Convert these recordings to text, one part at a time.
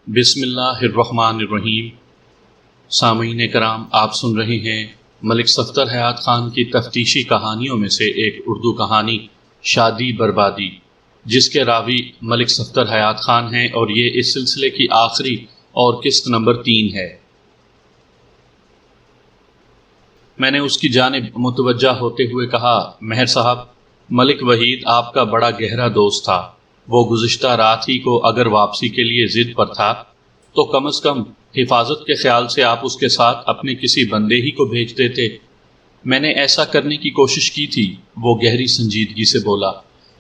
بسم اللہ الرحمن الرحیم۔ سامعین کرام، آپ سن رہے ہیں ملک صفدر حیات خان کی تفتیشی کہانیوں میں سے ایک اردو کہانی شادی بربادی، جس کے راوی ملک صفدر حیات خان ہیں، اور یہ اس سلسلے کی آخری اور قسط نمبر 3 ہے۔ میں نے اس کی جانب متوجہ ہوتے ہوئے کہا، مہر صاحب، ملک وحید آپ کا بڑا گہرا دوست تھا۔ وہ گزشتہ رات ہی کو اگر واپسی کے لیے ضد پر تھا تو کم از کم حفاظت کے خیال سے آپ اس کے ساتھ اپنے کسی بندے ہی کو بھیج دیتے۔ میں نے ایسا کرنے کی کوشش کی تھی، وہ گہری سنجیدگی سے بولا،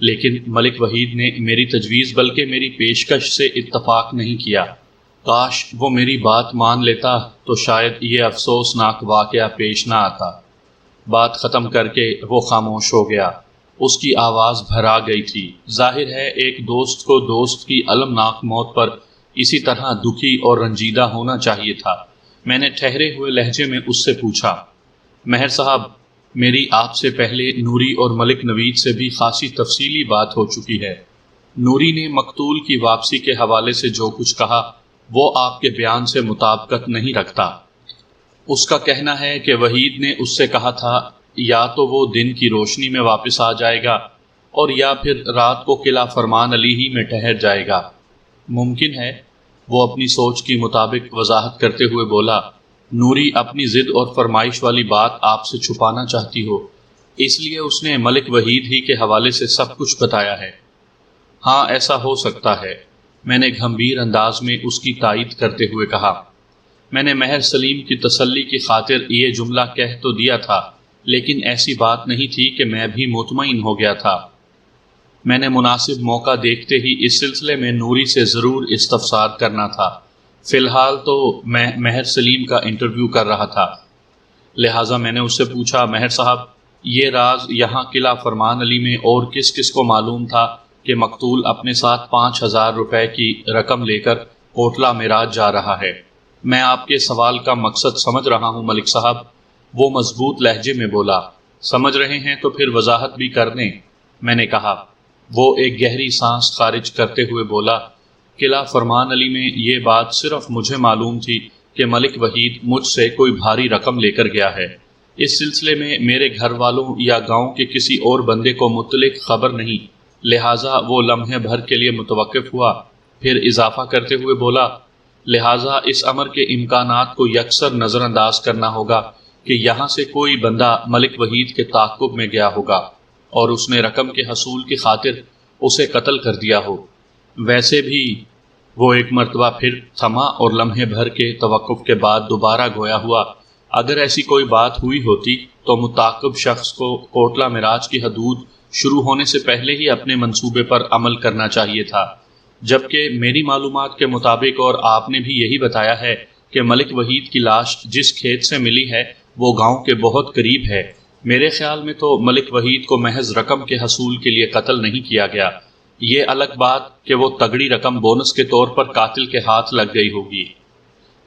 لیکن ملک وحید نے میری تجویز بلکہ میری پیشکش سے اتفاق نہیں کیا۔ کاش وہ میری بات مان لیتا تو شاید یہ افسوسناک واقعہ پیش نہ آتا۔ بات ختم کر کے وہ خاموش ہو گیا۔ اس کی آواز بھرا گئی تھی۔ ظاہر ہے ایک دوست کو دوست کی المناک موت پر اسی طرح دکھی اور رنجیدہ ہونا چاہیے تھا۔ میں نے ٹھہرے ہوئے لہجے میں اس سے پوچھا، مہر صاحب، میری آپ سے پہلے نوری اور ملک نوید سے بھی خاصی تفصیلی بات ہو چکی ہے۔ نوری نے مقتول کی واپسی کے حوالے سے جو کچھ کہا وہ آپ کے بیان سے مطابقت نہیں رکھتا۔ اس کا کہنا ہے کہ وحید نے اس سے کہا تھا یا تو وہ دن کی روشنی میں واپس آ جائے گا اور یا پھر رات کو قلعہ فرمان علی ہی میں ٹھہر جائے گا۔ ممکن ہے، وہ اپنی سوچ کی مطابق وضاحت کرتے ہوئے بولا، نوری اپنی ضد اور فرمائش والی بات آپ سے چھپانا چاہتی ہو، اس لیے اس نے ملک وحید ہی کے حوالے سے سب کچھ بتایا ہے۔ ہاں، ایسا ہو سکتا ہے، میں نے گھمبیر انداز میں اس کی تائید کرتے ہوئے کہا۔ میں نے مہر سلیم کی تسلی کی خاطر یہ جملہ کہہ تو دیا تھا، لیکن ایسی بات نہیں تھی کہ میں بھی مطمئن ہو گیا تھا۔ میں نے مناسب موقع دیکھتے ہی اس سلسلے میں نوری سے ضرور استفسار کرنا تھا۔ فی الحال تو میں مہر سلیم کا انٹرویو کر رہا تھا، لہٰذا میں نے اس سے پوچھا، مہر صاحب، یہ راز یہاں قلعہ فرمان علی میں اور کس کس کو معلوم تھا کہ مقتول اپنے ساتھ 5,000 روپے کی رقم لے کر کوٹلہ معراج جا رہا ہے؟ میں آپ کے سوال کا مقصد سمجھ رہا ہوں ملک صاحب، وہ مضبوط لہجے میں بولا۔ سمجھ رہے ہیں تو پھر وضاحت بھی کر دیں، میں نے کہا۔ وہ ایک گہری سانس خارج کرتے ہوئے بولا، قلعہ فرمان علی میں یہ بات صرف مجھے معلوم تھی کہ ملک وحید مجھ سے کوئی بھاری رقم لے کر گیا ہے۔ اس سلسلے میں میرے گھر والوں یا گاؤں کے کسی اور بندے کو متعلق خبر نہیں، لہٰذا وہ لمحے بھر کے لیے متوقف ہوا، پھر اضافہ کرتے ہوئے بولا، لہٰذا اس امر کے امکانات کو یکسر نظر انداز کرنا ہوگا کہ یہاں سے کوئی بندہ ملک وحید کے تعاقب میں گیا ہوگا اور اس نے رقم کے حصول کی خاطر اسے قتل کر دیا ہو۔ ویسے بھی، وہ ایک مرتبہ پھر تھما اور لمحے بھر کے توقف کے بعد دوبارہ گویا ہوا، اگر ایسی کوئی بات ہوئی ہوتی تو متعاقب شخص کو کوٹلہ معراج کی حدود شروع ہونے سے پہلے ہی اپنے منصوبے پر عمل کرنا چاہیے تھا، جبکہ میری معلومات کے مطابق اور آپ نے بھی یہی بتایا ہے کہ ملک وحید کی لاش جس کھیت سے ملی ہے وہ گاؤں کے بہت قریب ہے۔ میرے خیال میں تو ملک وحید کو محض رقم کے حصول کے لیے قتل نہیں کیا گیا، یہ الگ بات کہ وہ تگڑی رقم بونس کے طور پر قاتل کے ہاتھ لگ گئی ہوگی۔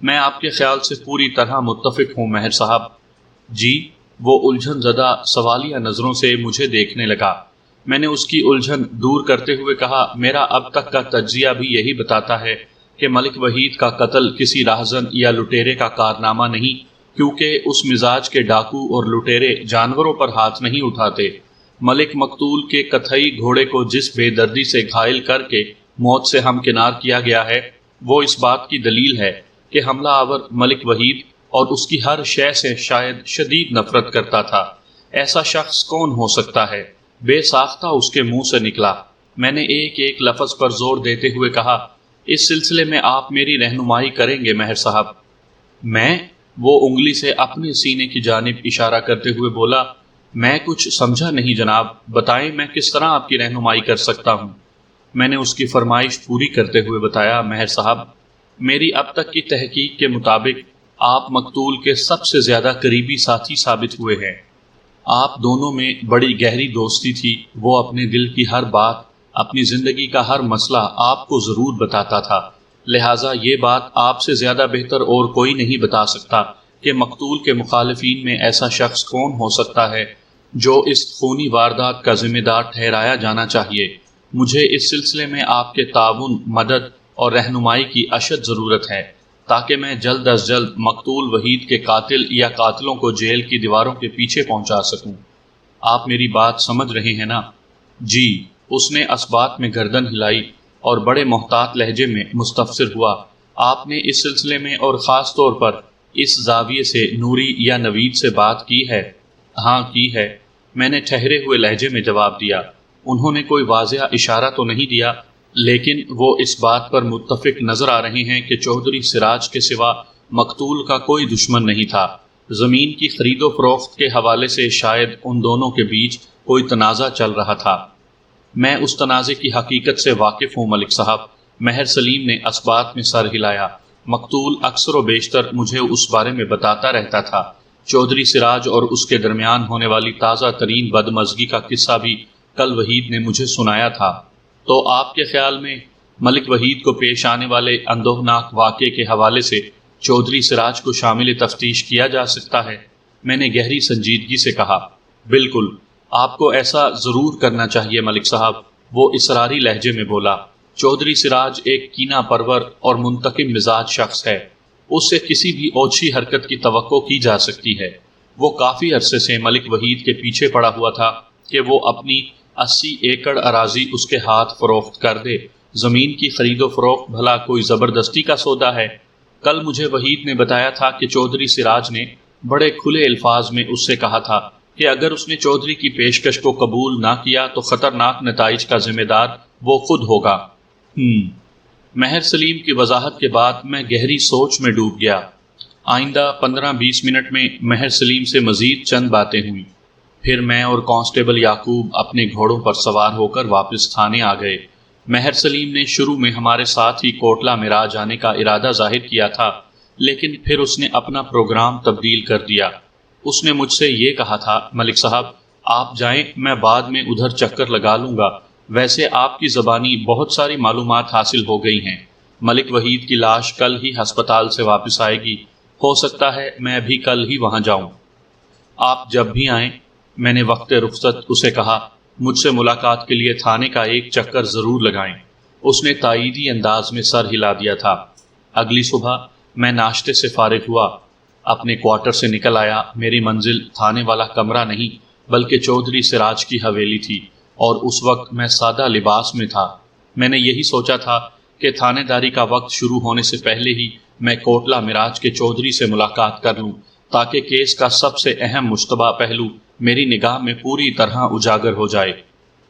میں آپ کے خیال سے پوری طرح متفق ہوں مہر صاحب۔ جی، وہ الجھن زدہ سوالیہ نظروں سے مجھے دیکھنے لگا۔ میں نے اس کی الجھن دور کرتے ہوئے کہا، میرا اب تک کا تجزیہ بھی یہی بتاتا ہے کہ ملک وحید کا قتل کسی راہزن یا لٹیرے کا کارنامہ نہیں، کیونکہ اس مزاج کے ڈاکو اور لٹیرے جانوروں پر ہاتھ نہیں اٹھاتے۔ ملک مقتول کے کتھئی گھوڑے کو جس بے دردی سے گھائل کر کے موت سے ہمکنار کیا گیا ہے، وہ اس بات کی دلیل ہے کہ حملہ آور ملک وحید اور اس کی ہر شے سے شاید شدید نفرت کرتا تھا۔ ایسا شخص کون ہو سکتا ہے؟ بے ساختہ اس کے منہ سے نکلا۔ میں نے ایک ایک لفظ پر زور دیتے ہوئے کہا، اس سلسلے میں آپ میری رہنمائی کریں گے مہر صاحب؟ میں؟ وہ انگلی سے اپنے سینے کی جانب اشارہ کرتے ہوئے بولا، میں کچھ سمجھا نہیں جناب، بتائیں میں کس طرح آپ کی رہنمائی کر سکتا ہوں؟ میں نے اس کی فرمائش پوری کرتے ہوئے بتایا، مہر صاحب، میری اب تک کی تحقیق کے مطابق آپ مقتول کے سب سے زیادہ قریبی ساتھی ثابت ہوئے ہیں۔ آپ دونوں میں بڑی گہری دوستی تھی، وہ اپنے دل کی ہر بات، اپنی زندگی کا ہر مسئلہ آپ کو ضرور بتاتا تھا، لہٰذا یہ بات آپ سے زیادہ بہتر اور کوئی نہیں بتا سکتا کہ مقتول کے مخالفین میں ایسا شخص کون ہو سکتا ہے جو اس خونی واردات کا ذمہ دار ٹھہرایا جانا چاہیے۔ مجھے اس سلسلے میں آپ کے تعاون، مدد اور رہنمائی کی اشد ضرورت ہے تاکہ میں جلد از جلد مقتول وحید کے قاتل یا قاتلوں کو جیل کی دیواروں کے پیچھے پہنچا سکوں۔ آپ میری بات سمجھ رہے ہیں نا؟ جی، اس نے اسبات میں گردن ہلائی اور بڑے محتاط لہجے میں مستفسر ہوا۔ آپ نے اس سلسلے میں اور خاص طور پر اس زاویے سے نوری یا نوید سے بات کی ہے؟ ہاں کی ہے، میں نے ٹھہرے ہوئے لہجے میں جواب دیا۔ انہوں نے کوئی واضح اشارہ تو نہیں دیا، لیکن وہ اس بات پر متفق نظر آ رہے ہیں کہ چودھری سراج کے سوا مقتول کا کوئی دشمن نہیں تھا۔ زمین کی خرید و فروخت کے حوالے سے شاید ان دونوں کے بیچ کوئی تنازع چل رہا تھا۔ میں اس تنازع کی حقیقت سے واقف ہوں ملک صاحب۔ مہر سلیم نے اسبات میں سر ہلایا۔ مقتول اکثر و بیشتر مجھے اس بارے میں بتاتا رہتا تھا۔ چودھری سراج اور اس کے درمیان ہونے والی تازہ ترین بدمزگی کا قصہ بھی کل وحید نے مجھے سنایا تھا۔ تو آپ کے خیال میں ملک وحید کو پیش آنے والے اندوہناک واقعے کے حوالے سے چودھری سراج کو شامل تفتیش کیا جا سکتا ہے؟ میں نے گہری سنجیدگی سے کہا۔ بالکل، آپ کو ایسا ضرور کرنا چاہیے ملک صاحب، وہ اصراری لہجے میں بولا۔ چودھری سراج ایک کینہ پرور اور منتقم مزاج شخص ہے، اس سے کسی بھی اوچھی حرکت کی توقع کی جا سکتی ہے۔ وہ کافی عرصے سے ملک وحید کے پیچھے پڑا ہوا تھا کہ وہ اپنی 80 ایکڑ اراضی اس کے ہاتھ فروخت کر دے۔ زمین کی خرید و فروخت بھلا کوئی زبردستی کا سودا ہے؟ کل مجھے وحید نے بتایا تھا کہ چودھری سراج نے بڑے کھلے الفاظ میں اس سے کہا تھا کہ اگر اس نے چودھری کی پیشکش کو قبول نہ کیا تو خطرناک نتائج کا ذمہ دار وہ خود ہوگا۔ مہر سلیم کی وضاحت کے بعد میں گہری سوچ میں ڈوب گیا۔ آئندہ 15-20 منٹ میں مہر سلیم سے مزید چند باتیں ہوئیں۔ پھر میں اور کانسٹیبل یعقوب اپنے گھوڑوں پر سوار ہو کر واپس تھانے آ گئے۔ مہر سلیم نے شروع میں ہمارے ساتھ ہی کوٹلہ میراج جانے کا ارادہ ظاہر کیا تھا، لیکن پھر اس نے اپنا پروگرام تبدیل کر دیا۔ اس نے مجھ سے یہ کہا تھا، ملک صاحب آپ جائیں، میں بعد میں ادھر چکر لگا لوں گا۔ ویسے آپ کی زبانی بہت ساری معلومات حاصل ہو گئی ہیں۔ ملک وحید کی لاش کل ہی ہسپتال سے واپس آئے گی، ہو سکتا ہے میں بھی کل ہی وہاں جاؤں۔ آپ جب بھی آئیں، میں نے وقت رخصت اسے کہا، مجھ سے ملاقات کے لیے تھانے کا ایک چکر ضرور لگائیں۔ اس نے تائیدی انداز میں سر ہلا دیا تھا۔ اگلی صبح میں ناشتے سے فارغ ہوا، اپنے کوارٹر سے نکل آیا۔ میری منزل تھانے والا کمرہ نہیں بلکہ چودھری سراج کی حویلی تھی، اور اس وقت میں سادہ لباس میں تھا۔ میں نے یہی سوچا تھا کہ تھانے داری کا وقت شروع ہونے سے پہلے ہی میں کوٹلہ میراج کے چودھری سے ملاقات کر لوں، تاکہ کیس کا سب سے اہم مشتبہ پہلو میری نگاہ میں پوری طرح اجاگر ہو جائے۔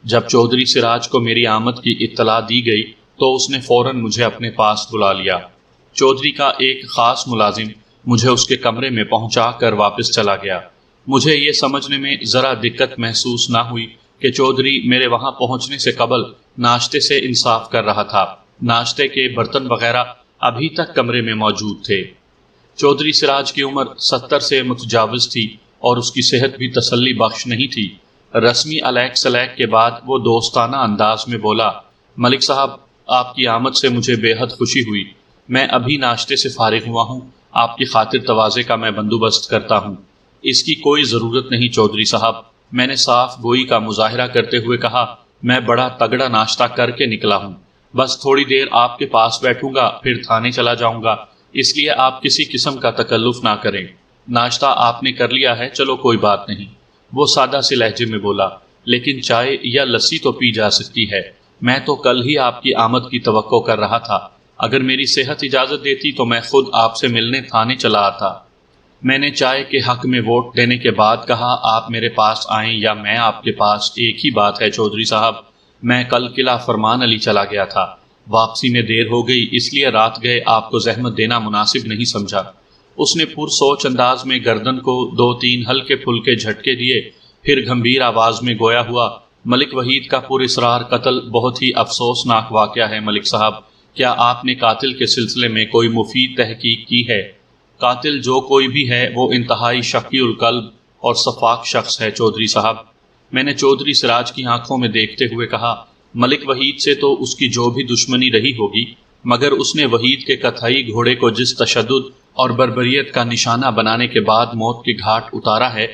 جب چودھری سراج کو میری آمد کی اطلاع دی گئی تو اس نے فوراً مجھے اپنے پاس بلا لیا۔ چودھری کا ایک خاص ملازم مجھے اس کے کمرے میں پہنچا کر واپس چلا گیا۔ مجھے یہ سمجھنے میں ذرا دقت محسوس نہ ہوئی کہ چودھری میرے وہاں پہنچنے سے قبل ناشتے سے انصاف کر رہا تھا۔ ناشتے کے برتن وغیرہ ابھی تک کمرے میں موجود تھے۔ چودھری سراج کی عمر 70 سے متجاوز تھی اور اس کی صحت بھی تسلی بخش نہیں تھی۔ رسمی علیک سلیک کے بعد وہ دوستانہ انداز میں بولا، ملک صاحب آپ کی آمد سے مجھے بے حد خوشی ہوئی۔ میں ابھی ناشتے سے فارغ ہوا ہوں، آپ کی خاطر تواضع کا میں بندوبست کرتا ہوں۔ اس کی کوئی ضرورت نہیں چودھری صاحب، میں نے صاف گوئی کا مظاہرہ کرتے ہوئے کہا، میں بڑا تگڑا ناشتہ کر کے نکلا ہوں، بس تھوڑی دیر آپ کے پاس بیٹھوں گا پھر تھانے چلا جاؤں گا، اس لیے آپ کسی قسم کا تکلف نہ کریں۔ ناشتہ آپ نے کر لیا ہے، چلو کوئی بات نہیں، وہ سادہ سے لہجے میں بولا، لیکن چائے یا لسی تو پی جا سکتی ہے۔ میں تو کل ہی آپ کی آمد کی توقع کر رہا تھا، اگر میری صحت اجازت دیتی تو میں خود آپ سے ملنے تھانے چلا آتا۔ میں نے چائے کے حق میں ووٹ دینے کے بعد کہا، آپ میرے پاس آئیں یا میں آپ کے پاس، ایک ہی بات ہے چودھری صاحب۔ میں کل قلعہ فرمان علی چلا گیا تھا، واپسی میں دیر ہو گئی، اس لیے رات گئے آپ کو زحمت دینا مناسب نہیں سمجھا۔ اس نے پرسوچ انداز میں گردن کو 2-3 ہلکے پھلکے جھٹکے دیے، پھر گھمبیر آواز میں گویا ہوا، ملک وحید کا پراسرار قتل بہت ہی افسوسناک واقعہ ہے ملک صاحب۔ کیا آپ نے قاتل کے سلسلے میں کوئی مفید تحقیق کی ہے؟ قاتل جو کوئی بھی ہے وہ انتہائی شقی القلب اور شفاق شخص ہے چودھری صاحب۔ میں نے چودھری سراج کی آنکھوں میں دیکھتے ہوئے کہا، ملک وحید سے تو اس کی جو بھی دشمنی رہی ہوگی، مگر اس نے وحید کے کتھائی گھوڑے کو جس تشدد اور بربریت کا نشانہ بنانے کے بعد موت کے گھاٹ اتارا ہے،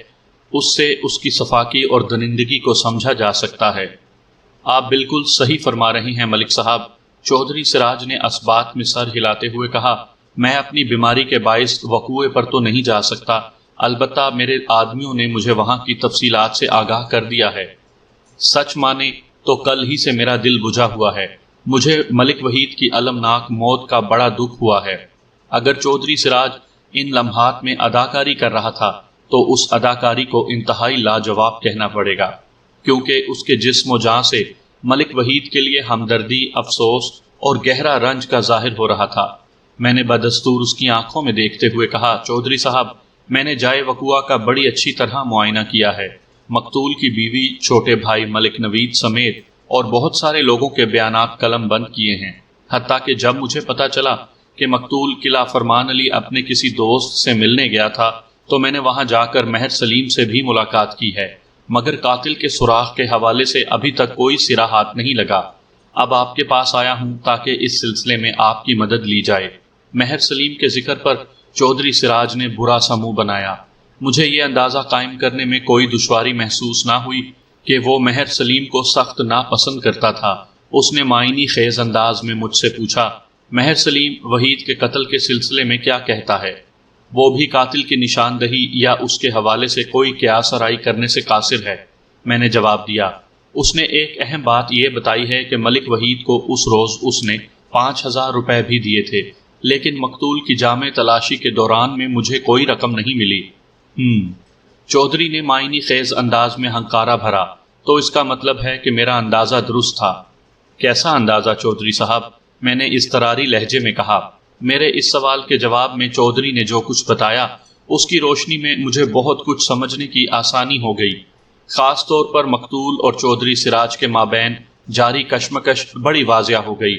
اس سے اس کی صفاقی اور درندگی کو سمجھا جا سکتا ہے۔ آپ بالکل صحیح فرما رہے ہیں ملک صاحب، چودھری سراج نے اس بات میں سر ہلاتے ہوئے کہا، میں اپنی بیماری کے باعث وقوع پر تو نہیں جا سکتا، البتہ میرے آدمیوں نے مجھے وہاں کی تفصیلات سے آگاہ کر دیا ہے۔ سچ مانے تو کل ہی سے میرا دل بجھا ہوا ہے، مجھے ملک وحید کی المناک موت کا بڑا دکھ ہوا ہے۔ اگر چودھری سراج ان لمحات میں اداکاری کر رہا تھا تو اس اداکاری کو انتہائی لاجواب کہنا پڑے گا، کیونکہ اس کے جسم و جاں سے ملک وحید کے لیے ہمدردی، افسوس اور گہرا رنج کا ظاہر ہو رہا تھا۔ میں نے بدستور اس کی آنکھوں میں دیکھتے ہوئے کہا، چودھری صاحب، میں نے جائے وقوع کا بڑی اچھی طرح معائنہ کیا ہے۔ مقتول کی بیوی، چھوٹے بھائی ملک نوید سمیت اور بہت سارے لوگوں کے بیانات قلم بند کیے ہیں، حتیٰ کہ جب مجھے پتا چلا کہ مقتول قلعہ فرمان علی اپنے کسی دوست سے ملنے گیا تھا تو میں نے وہاں جا کر مہر سلیم سے بھی ملاقات کی ہے، مگر قاتل کے سراغ کے حوالے سے ابھی تک کوئی سرا ہاتھ نہیں لگا۔ اب آپ کے پاس آیا ہوں تاکہ اس سلسلے میں آپ کی مدد لی جائے۔ مہر سلیم کے ذکر پر چودھری سراج نے برا سا منہ بنایا۔ مجھے یہ اندازہ قائم کرنے میں کوئی دشواری محسوس نہ ہوئی کہ وہ مہر سلیم کو سخت ناپسند کرتا تھا۔ اس نے معنی خیز انداز میں مجھ سے پوچھا، مہر سلیم وحید کے قتل کے سلسلے میں کیا کہتا ہے؟ وہ بھی قاتل کی نشاندہی یا اس کے حوالے سے کوئی قیاس آرائی کرنے سے قاصر ہے۔ میں نے جواب دیا، اس نے ایک اہم بات یہ بتائی ہے کہ ملک وحید کو اس روز اس نے 5000 روپے بھی دیے تھے، لیکن مقتول کی جامع تلاشی کے دوران میں مجھے کوئی رقم نہیں ملی۔ چودھری نے معنی خیز انداز میں ہنکارا بھرا، تو اس کا مطلب ہے کہ میرا اندازہ درست تھا۔ کیسا اندازہ چودھری صاحب؟ میں نے اضطراری لہجے میں کہا۔ میرے اس سوال کے جواب میں چودھری نے جو کچھ بتایا اس کی روشنی میں مجھے بہت کچھ سمجھنے کی آسانی ہو گئی، خاص طور پر مقتول اور چودھری سراج کے مابین جاری کشمکش بڑی واضح ہو گئی۔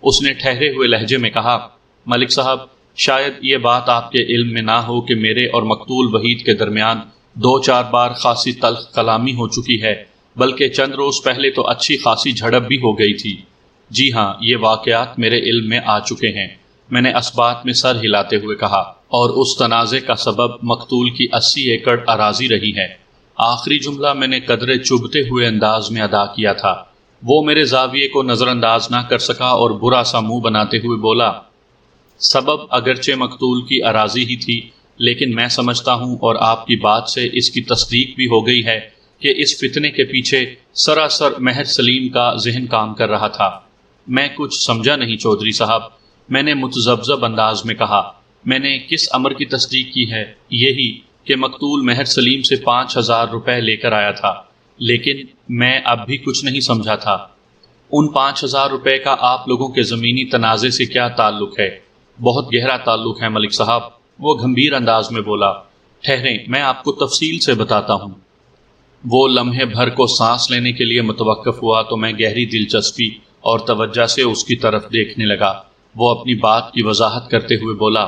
اس نے ٹھہرے ہوئے لہجے میں کہا، ملک صاحب، شاید یہ بات آپ کے علم میں نہ ہو کہ میرے اور مقتول وحید کے درمیان 2-4 بار خاصی تلخ کلامی ہو چکی ہے، بلکہ چند روز پہلے تو اچھی خاصی جھڑپ بھی ہو گئی تھی۔ جی ہاں، یہ واقعات میرے علم میں آ چکے ہیں، میں نے اس بات میں سر ہلاتے ہوئے کہا، اور اس تنازع کا سبب مقتول کی 80 ایکڑ اراضی رہی ہے۔ آخری جملہ میں نے قدرے چبھتے ہوئے انداز میں ادا کیا تھا۔ وہ میرے زاویے کو نظر انداز نہ کر سکا اور برا سا منہ بناتے ہوئے بولا، سبب اگرچہ مقتول کی اراضی ہی تھی، لیکن میں سمجھتا ہوں اور آپ کی بات سے اس کی تصدیق بھی ہو گئی ہے کہ اس فتنے کے پیچھے سراسر مہر سلیم کا ذہن کام کر رہا تھا۔ میں کچھ سمجھا نہیں چودھری صاحب، میں نے متذبذب انداز میں کہا۔ میں نے کس امر کی تصدیق کی ہے؟ یہی کہ مقتول مہر سلیم سے 5000 روپے لے کر آیا تھا، لیکن میں اب بھی کچھ نہیں سمجھا تھا۔ ان 5000 روپے کا آپ لوگوں کے زمینی تنازع سے کیا تعلق ہے؟ بہت گہرا تعلق ہے ملک صاحب، وہ گمبھیر انداز میں بولا۔ ٹھہریں، میں آپ کو تفصیل سے بتاتا ہوں۔ وہ لمحے بھر کو سانس لینے کے لیے متوقف ہوا تو میں گہری دلچسپی اور توجہ سے اس کی طرف دیکھنے لگا۔ وہ اپنی بات کی وضاحت کرتے ہوئے بولا،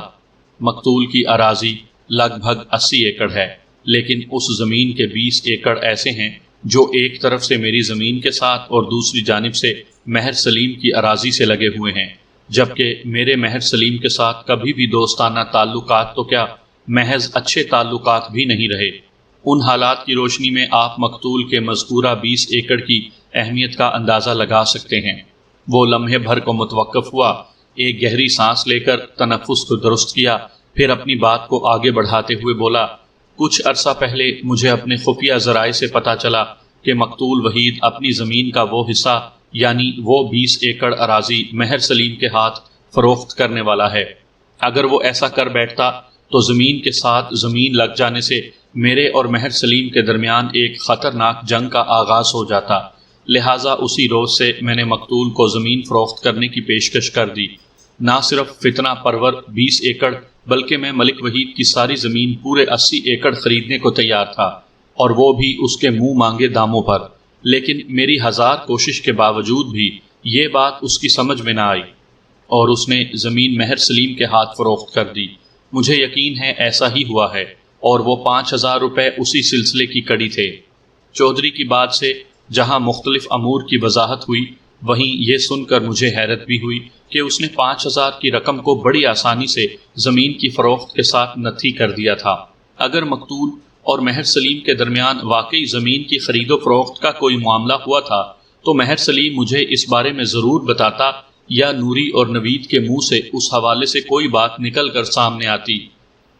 مقتول کی اراضی لگ بھگ 80 ایکڑ ہے، لیکن اس زمین کے 20 ایکڑ ایسے ہیں جو ایک طرف سے میری زمین کے ساتھ اور دوسری جانب سے مہر سلیم کی اراضی سے لگے ہوئے ہیں، جبکہ میرے مہر سلیم کے ساتھ کبھی بھی دوستانہ تعلقات تو کیا محض اچھے تعلقات بھی نہیں رہے۔ ان حالات کی روشنی میں آپ مقتول کے مذکورہ 20 ایکڑ کی اہمیت کا اندازہ لگا سکتے ہیں۔ وہ لمحے بھر کو متوقف ہوا، ایک گہری سانس لے کر تنفس کو درست کیا، پھر اپنی بات کو آگے بڑھاتے ہوئے بولا، کچھ عرصہ پہلے مجھے اپنے خفیہ ذرائع سے پتا چلا کہ مقتول وحید اپنی زمین کا وہ حصہ یعنی وہ 20 ایکڑ اراضی مہر سلیم کے ہاتھ فروخت کرنے والا ہے۔ اگر وہ ایسا کر بیٹھتا تو زمین کے ساتھ زمین لگ جانے سے میرے اور مہر سلیم کے درمیان ایک خطرناک جنگ کا آغاز ہو جاتا، لہٰذا اسی روز سے میں نے مقتول کو زمین فروخت کرنے کی پیشکش کر دی۔ نہ صرف فتنہ پرور 20 ایکڑ بلکہ میں ملک وحید کی ساری زمین پورے 80 ایکڑ خریدنے کو تیار تھا، اور وہ بھی اس کے منہ مانگے داموں پر، لیکن میری 1000 کوشش کے باوجود بھی یہ بات اس کی سمجھ میں نہ آئی اور اس نے زمین مہر سلیم کے ہاتھ فروخت کر دی۔ مجھے یقین ہے ایسا ہی ہوا ہے، اور وہ 5000 روپے اسی سلسلے کی کڑی تھے۔ چودھری کی بات سے جہاں مختلف امور کی وضاحت ہوئی، وہیں یہ سن کر مجھے حیرت بھی ہوئی کہ اس نے 5000 کی رقم کو بڑی آسانی سے زمین کی فروخت کے ساتھ نتھی کر دیا تھا۔ اگر مقتول اور مہر سلیم کے درمیان واقعی زمین کی خرید و فروخت کا کوئی معاملہ ہوا تھا تو مہر سلیم مجھے اس بارے میں ضرور بتاتا یا نوری اور نوید کے منہ سے اس حوالے سے کوئی بات نکل کر سامنے آتی۔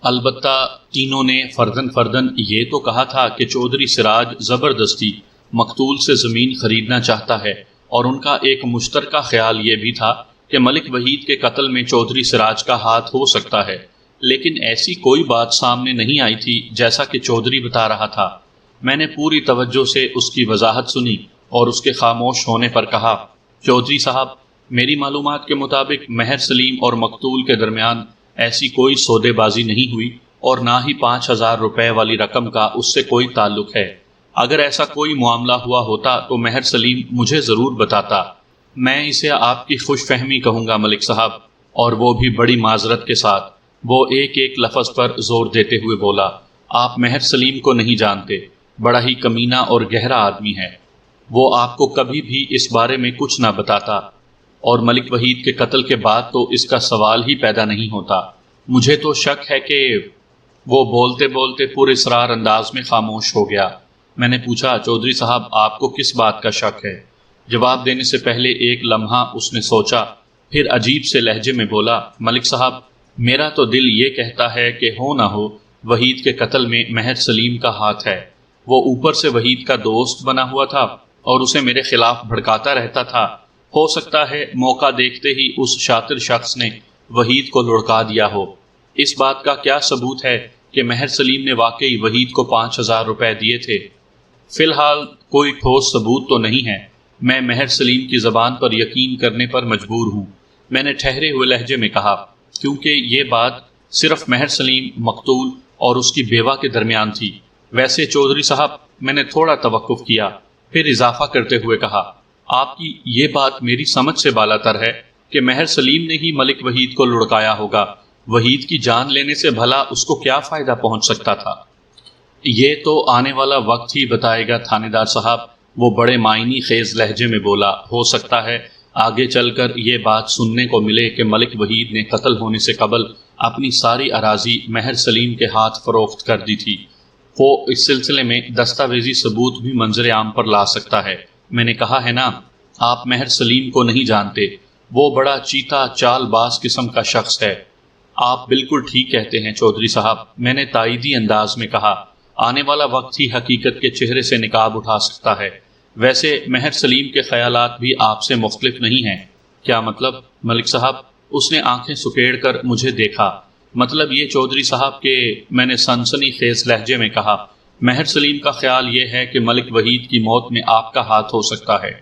البتہ تینوں نے فردن فردن یہ تو کہا تھا کہ چودھری سراج زبردستی مقتول سے زمین خریدنا چاہتا ہے، اور ان کا ایک مشترکہ خیال یہ بھی تھا کہ ملک وحید کے قتل میں چودھری سراج کا ہاتھ ہو سکتا ہے، لیکن ایسی کوئی بات سامنے نہیں آئی تھی جیسا کہ چودھری بتا رہا تھا۔ میں نے پوری توجہ سے اس کی وضاحت سنی اور اس کے خاموش ہونے پر کہا، چودھری صاحب، میری معلومات کے مطابق مہر سلیم اور مقتول کے درمیان ایسی کوئی سودے بازی نہیں ہوئی، اور نہ ہی 5,000 روپے والی رقم کا اس سے کوئی تعلق ہے۔ اگر ایسا کوئی معاملہ ہوا ہوتا تو مہر سلیم مجھے ضرور بتاتا۔ میں اسے آپ کی خوش فہمی کہوں گا ملک صاحب، اور وہ بھی بڑی معذرت کے ساتھ۔ وہ ایک ایک لفظ پر زور دیتے ہوئے بولا، آپ مہر سلیم کو نہیں جانتے، بڑا ہی کمینہ اور گہرا آدمی ہے۔ وہ آپ کو کبھی بھی اس بارے میں کچھ نہ بتاتا، اور ملک وحید کے قتل کے بعد تو اس کا سوال ہی پیدا نہیں ہوتا۔ مجھے تو شک ہے کہ… وہ بولتے بولتے پراسرار انداز میں خاموش ہو گیا۔ میں نے پوچھا، چودھری صاحب، آپ کو کس بات کا شک ہے؟ جواب دینے سے پہلے ایک لمحہ اس نے سوچا، پھر عجیب سے لہجے میں بولا، ملک صاحب، میرا تو دل یہ کہتا ہے کہ ہو نہ ہو وحید کے قتل میں مہر سلیم کا ہاتھ ہے۔ وہ اوپر سے وحید کا دوست بنا ہوا تھا اور اسے میرے خلاف بھڑکاتا رہتا تھا۔ ہو سکتا ہے موقع دیکھتے ہی اس شاطر شخص نے وحید کو لڑکا دیا ہو۔ اس بات کا کیا ثبوت ہے کہ مہر سلیم نے واقعی وحید کو 5,000 روپے دیے تھے؟ فی الحال کوئی ٹھوس ثبوت تو نہیں ہے۔ میں مہر سلیم کی زبان پر یقین کرنے پر مجبور ہوں، میں نے ٹھہرے ہوئے لہجے میں کہا، کیونکہ یہ بات صرف مہر سلیم مقتول اور اس کی بیوہ کے درمیان تھی۔ ویسے چودھری صاحب، میں نے تھوڑا توقف کیا، پھر اضافہ کرتے ہوئے کہا، آپ کی یہ بات میری سمجھ سے بالاتر ہے کہ مہر سلیم نے ہی ملک وحید کو لڑکایا ہوگا۔ وحید کی جان لینے سے بھلا اس کو کیا فائدہ پہنچ سکتا تھا؟ یہ تو آنے والا وقت ہی بتائے گا تھانے دار صاحب، وہ بڑے معنی خیز لہجے میں بولا۔ ہو سکتا ہے آگے چل کر یہ بات سننے کو ملے کہ ملک وحید نے قتل ہونے سے قبل اپنی ساری اراضی مہر سلیم کے ہاتھ فروخت کر دی تھی۔ وہ اس سلسلے میں دستاویزی ثبوت بھی منظر عام پر لا سکتا ہے۔ میں نے کہا ہے نا، آپ مہر سلیم کو نہیں جانتے، وہ بڑا چیتا چال باز قسم کا شخص ہے۔ آپ بالکل ٹھیک کہتے ہیں چودھری صاحب، میں نے تائیدی انداز میں کہا۔ آنے والا وقت ہی حقیقت کے چہرے سے نقاب اٹھا سکتا ہے۔ ویسے مہر سلیم کے خیالات بھی آپ سے مختلف نہیں ہیں۔ کیا مطلب ملک صاحب؟ اس نے آنکھیں سکیڑ کر مجھے دیکھا۔ مطلب یہ چودھری صاحب کہ… میں نے سنسنی خیز لہجے میں کہا، مہر سلیم کا خیال یہ ہے کہ ملک وحید کی موت میں آپ کا ہاتھ ہو سکتا ہے۔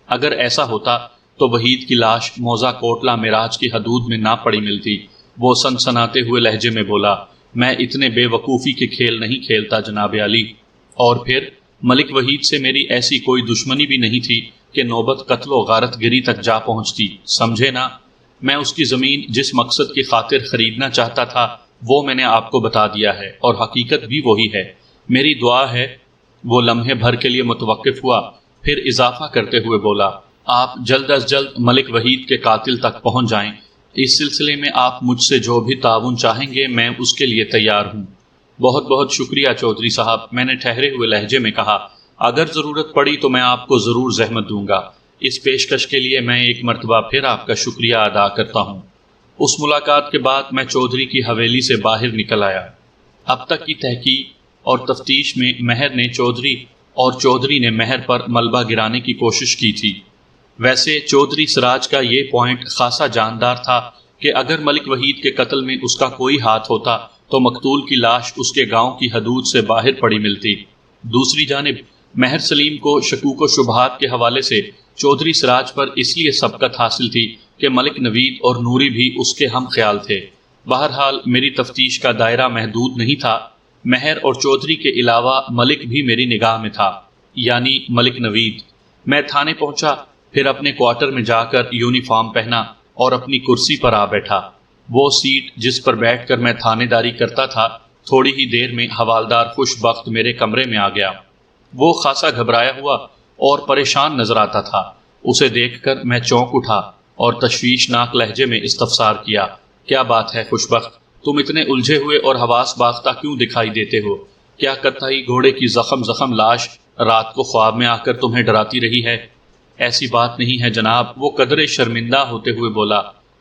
اگر ایسا ہوتا تو وحید کی لاش موزہ کوٹلہ معراج کی حدود میں نہ پڑی ملتی۔ وہ سنسناتے ہوئے لہجے میں بولا، میں اتنے بے وقوفی کے کھیل نہیں کھیلتا جناب عالی، اور پھر ملک وحید سے میری ایسی کوئی دشمنی بھی نہیں تھی کہ نوبت قتل و غارت گری تک جا پہنچتی، سمجھے نا؟ میں اس کی زمین جس مقصد کی خاطر خریدنا چاہتا تھا وہ میں نے آپ کو بتا دیا ہے، اور حقیقت بھی وہی ہے۔ میری دعا ہے… وہ لمحے بھر کے لیے متوقف ہوا، پھر اضافہ کرتے ہوئے بولا، آپ جلد از جلد ملک وحید کے قاتل تک پہنچ جائیں۔ اس سلسلے میں آپ مجھ سے جو بھی تعاون چاہیں گے میں اس کے لیے تیار ہوں۔ بہت بہت شکریہ چودھری صاحب، میں نے ٹھہرے ہوئے لہجے میں کہا۔ اگر ضرورت پڑی تو میں آپ کو ضرور زحمت دوں گا۔ اس پیشکش کے لیے میں ایک مرتبہ پھر آپ کا شکریہ ادا کرتا ہوں۔ اس ملاقات کے بعد میں چودھری کی حویلی سے باہر نکل آیا۔ اب تک کی تحقیق اور تفتیش میں مہر نے چودھری اور چودھری نے مہر پر ملبہ گرانے کی کوشش کی تھی۔ ویسے چودھری سراج کا یہ پوائنٹ خاصا جاندار تھا کہ اگر ملک وحید کے قتل میں اس کا کوئی ہاتھ ہوتا تو مقتول کی لاش اس کے گاؤں کی حدود سے باہر پڑی ملتی۔ دوسری جانب مہر سلیم کو شکوک و شبہات کے حوالے سے چودھری سراج پر اس لیے سبقت حاصل تھی کہ ملک نوید اور نوری بھی اس کے ہم خیال تھے۔ بہرحال میری تفتیش کا دائرہ محدود نہیں تھا۔ مہر اور چودھری کے علاوہ ملک بھی میری نگاہ میں تھا، یعنی ملک نوید۔ میں تھانے پہنچا، پھر اپنے کوارٹر میں جا کر یونیفارم پہنا اور اپنی کرسی پر آ بیٹھا۔ وہ سیٹ جس پر بیٹھ کر میں تھانے داری کرتا تھا، تھوڑی ہی دیر میں حوالدار خوش بخت میرے کمرے میں آ گیا۔ وہ خاصا گھبرایا ہوا اور پریشان نظر آتا تھا۔ اسے دیکھ کر میں چونک اٹھا اور تشویشناک لہجے میں استفسار کیا، کیا بات ہے خوش بخت؟ تم اتنے الجھے ہوئے اور حواس باختہ کیوں دکھائی دیتے ہو؟ کیا قطعی گھوڑے کی زخم لاش رات کو خواب میں آ کر تمہیں ڈراتی رہی ہے؟ ایسی بات نہیں ہے جناب، وہ قدرے شرمندہ ہوتے ہوئے بولا۔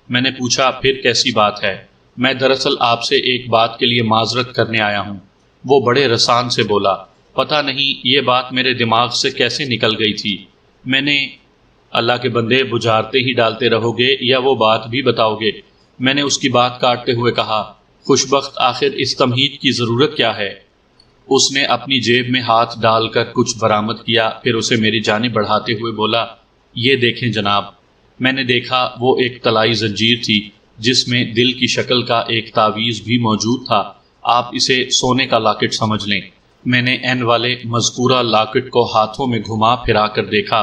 میں نے پوچھا پھر کیسی بات ہے؟ میں دراصل آپ سے ایک بات کے لیے معذرت کرنے آیا ہوں۔ وہ بڑے رسان سے بولا۔ پتہ نہیں یہ بات میرے دماغ سے کیسے نکل گئی تھی۔ میں نے اللہ کے بندے بجھارتے ہی ڈالتے رہو گے یا وہ بات بھی بتاؤ گے؟ میں نے اس کی بات کاٹتے ہوئے کہا۔ خوشبخت آخر اس تمہید کی ضرورت کیا ہے؟ اس نے اپنی جیب میں ہاتھ ڈال کر کچھ برآمد کیا، پھر اسے میری جانب بڑھاتے ہوئے بولا، یہ دیکھیں جناب۔ میں نے دیکھا وہ ایک طلائی زنجیر تھی جس میں دل کی شکل کا ایک تعویذ بھی موجود تھا۔ آپ اسے سونے کا لاکٹ سمجھ لیں۔ میں نے این والے مذکورہ لاکٹ کو ہاتھوں میں گھما پھرا کر دیکھا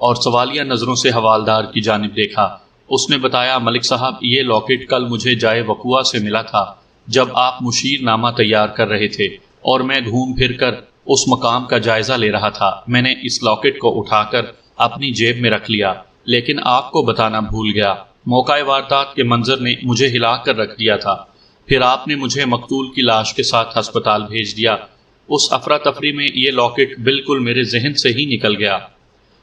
اور سوالیہ نظروں سے حوالدار کی جانب دیکھا۔ اس نے بتایا، ملک صاحب یہ لاکٹ کل مجھے جائے وقوع سے ملا تھا جب آپ مشیر نامہ تیار کر رہے تھے اور میں گھوم پھر کر اس مقام کا جائزہ لے رہا تھا۔ میں نے اس لاکٹ کو اٹھا کر اپنی جیب میں رکھ لیا، لیکن آپ کو بتانا بھول گیا۔ موقع واردات کے منظر نے مجھے ہلا کر رکھ دیا تھا۔ پھر آپ نے مجھے مقتول کی لاش کے ساتھ ہسپتال بھیج دیا۔ اس افراتفری میں یہ لاکٹ بالکل میرے ذہن سے ہی نکل گیا